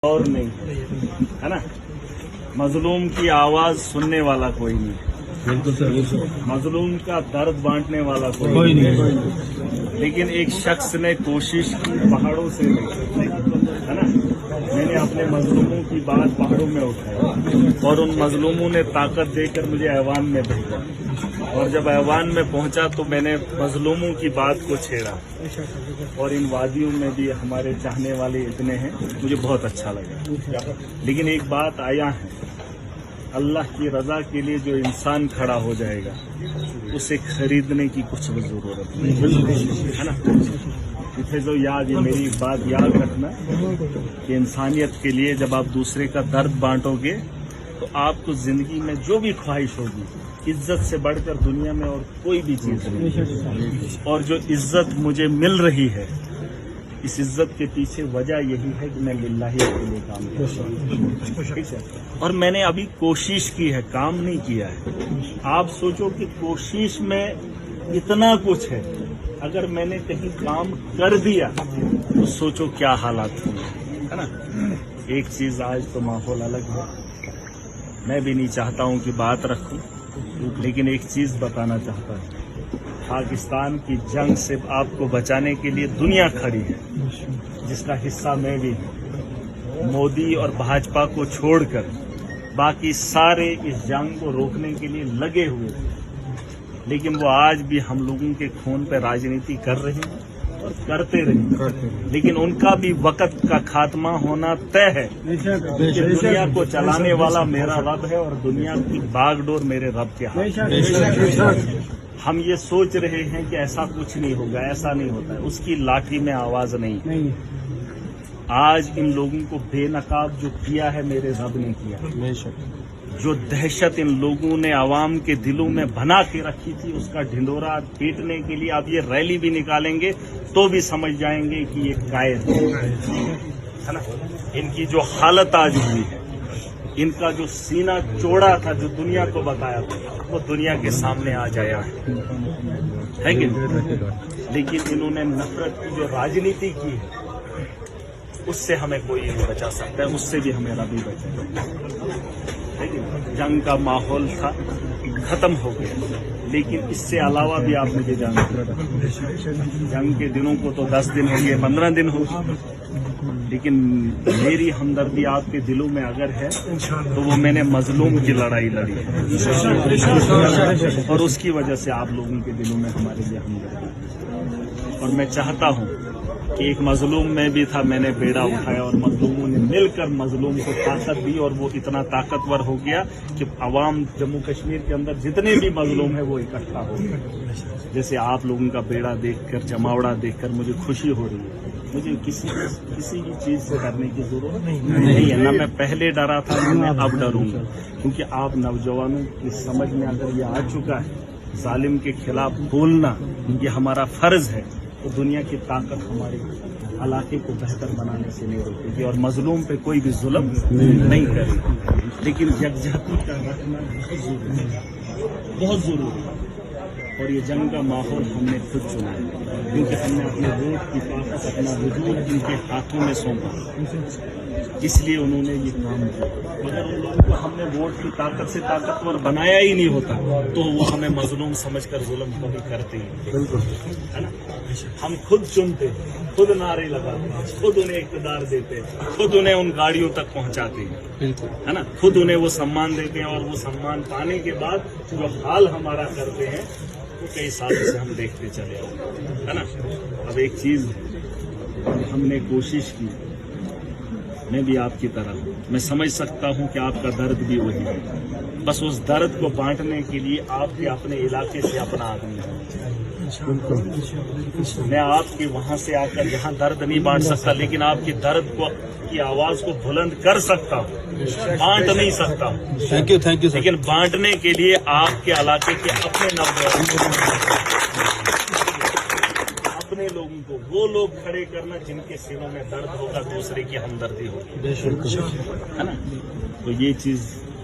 اور نہیں ہے نا، مظلوم کی آواز سننے والا کوئی نہیں، بالکل سر، مظلوم کا درد بانٹنے والا کوئی نہیں، لیکن ایک شخص نے کوشش کی پہاڑوں سے ہے نا، میں نے اپنے مظلوموں کی بات پہاڑوں میں اٹھائی اور ان مظلوموں نے طاقت دے کر مجھے ایوان میں بھیجا، اور جب ایوان میں پہنچا تو میں نے مظلوموں کی بات کو چھیڑا، اور ان وادیوں میں بھی ہمارے چاہنے والے اتنے ہیں، مجھے بہت اچھا لگا۔ لیکن ایک بات آیا ہے، اللہ کی رضا کے لیے جو انسان کھڑا ہو جائے گا اسے خریدنے کی کچھ ضرورت نہیں ہے نا۔ جو یاد یہ میری بات یاد رکھنا کہ انسانیت کے لیے جب آپ دوسرے کا درد بانٹو گے تو آپ کو زندگی میں جو بھی خواہش ہوگی، عزت سے بڑھ کر دنیا میں اور کوئی بھی چیز نہیں، اور جو عزت مجھے مل رہی ہے اس عزت کے پیچھے وجہ یہی ہے کہ میں للہیت کے لیے کام کرتا ہوں، اور میں نے ابھی کوشش کی ہے، کام نہیں کیا ہے۔ آپ سوچو کہ کوشش میں اتنا کچھ ہے، اگر میں نے کہیں کام کر دیا تو سوچو کیا حالات ہوں ہے نا۔ ایک چیز آج تو ماحول الگ ہے، میں بھی نہیں چاہتا ہوں کہ بات رکھوں، لیکن ایک چیز بتانا چاہتا ہوں، پاکستان کی جنگ سے آپ کو بچانے کے لیے دنیا کھڑی ہے، جس کا حصہ میں بھی ہوں۔ مودی اور بھاجپا کو چھوڑ کر باقی سارے اس جنگ کو روکنے کے لیے لگے ہوئے ہیں، لیکن وہ آج بھی ہم لوگوں کے خون پہ راجنیتی کر رہے ہیں اور کرتے رہے، لیکن ان کا بھی وقت کا خاتمہ ہونا طے ہے، کہ دنیا کو چلانے والا میرا رب ہے اور دنیا کی باغ ڈور میرے رب کے ہاتھ ہے۔ ہم یہ سوچ رہے ہیں کہ ایسا کچھ نہیں ہوگا، ایسا نہیں ہوتا ہے، اس کی لاٹھی میں آواز نہیں۔ آج ان لوگوں کو بے نقاب جو کیا ہے میرے رب نے کیا، جو دہشت ان لوگوں نے عوام کے دلوں میں بنا کے رکھی تھی اس کا ڈھنڈورا پیٹنے کے لیے آپ یہ ریلی بھی نکالیں گے تو بھی سمجھ جائیں گے کہ یہ قائد ہے نا۔ ان کی جو حالت آج ہوئی ہے، ان کا جو سینہ چوڑا تھا جو دنیا کو بتایا تھا وہ دنیا کے سامنے آ جایا ہے کہ نہیں؟ لیکن انہوں نے نفرت کی جو راجنیتی کی ہے اس سے ہمیں کوئی نہیں بچا سکتا ہے، اس سے بھی ہمیں رب ہی بچائے۔ لیکن جنگ کا ماحول تھا، ختم ہو گیا، لیکن اس سے علاوہ بھی آپ مجھے جانتے ہیں، جنگ کے دنوں کو تو 10 دن ہو گئے، 15 دن ہو گئے، لیکن میری ہمدردی آپ کے دلوں میں اگر ہے تو وہ میں نے مظلوم کی لڑائی لڑی ہے، اور اس کی وجہ سے آپ لوگوں کے دلوں میں ہمارے لیے ہمدردی ہے۔ اور میں چاہتا ہوں کہ ایک مظلوم میں بھی تھا، میں نے بیڑا اٹھایا اور مظلوموں نے مل کر مظلوم کو طاقت دی، اور وہ اتنا طاقتور ہو گیا کہ عوام جموں کشمیر کے اندر جتنے بھی مظلوم ہیں وہ اکٹھا ہو گئے۔ جیسے آپ لوگوں کا بیڑا دیکھ کر، جماوڑا دیکھ کر مجھے خوشی ہو رہی ہے۔ مجھے کسی بھی چیز سے ڈرنے کی ضرورت نہیں ہے، نہ میں پہلے ڈرا تھا نہ میں اب ڈروں گا، کیونکہ آپ نوجوانوں کی سمجھ میں اگر یہ آ چکا ہے ظالم کے خلاف بولنا یہ ہمارا فرض ہے، تو دنیا کی طاقت ہمارے علاقے کو بہتر بنانے سے نہیں روکے گی، اور مظلوم پہ کوئی بھی ظلم نہیں کرے گی، لیکن یکجہتی کا رکھنا بہت ضروری ہے۔ اور یہ جنگ کا ماحول ہم نے خود چنا ہے، کیونکہ ہم نے اپنے ووٹ کی طاقت، اپنا وجود ان کے ہاتھوں میں سونپا، اس لیے انہوں نے یہ کام کیا۔ اگر ان لوگوں کو ہم نے ووٹ کی طاقت سے طاقتور بنایا ہی نہیں ہوتا تو وہ ہمیں مظلوم سمجھ کر ظلم کو بھی کرتے ہیں، ہے نا۔ ہم خود چنتے، خود نعرے لگاتے، خود انہیں اقتدار دیتے، خود انہیں ان گاڑیوں تک پہنچاتے ہیں، ہے نا، خود انہیں وہ سمان دیتے ہیں، اور وہ سمان پانے کے بعد جو حال ہمارا کرتے ہیں وہ کئی سالوں سے ہم دیکھتے چلے آئے، ہے نا۔ اب ایک چیز ہم نے کوشش کی، میں بھی آپ کی طرح ہوں، میں سمجھ سکتا ہوں کہ آپ کا درد بھی وہی ہے، بس اس درد کو بانٹنے کے لیے آپ کے اپنے علاقے سے اپنا آدمی ہے۔ میں آپ کے وہاں سے آ کر یہاں درد نہیں بانٹ سکتا، لیکن آپ کی درد کی آواز کو بلند کر سکتا ہوں، بانٹ نہیں سکتا ہوں۔ Thank you sir. لیکن بانٹنے کے لیے آپ کے علاقے کے اپنے اپنے لوگوں کو، وہ لوگ کھڑے کرنا جن کے سینوں میں درد ہوگا، دوسرے کی ہمدردی ہوگی، ہے نا۔ تو یہ چیز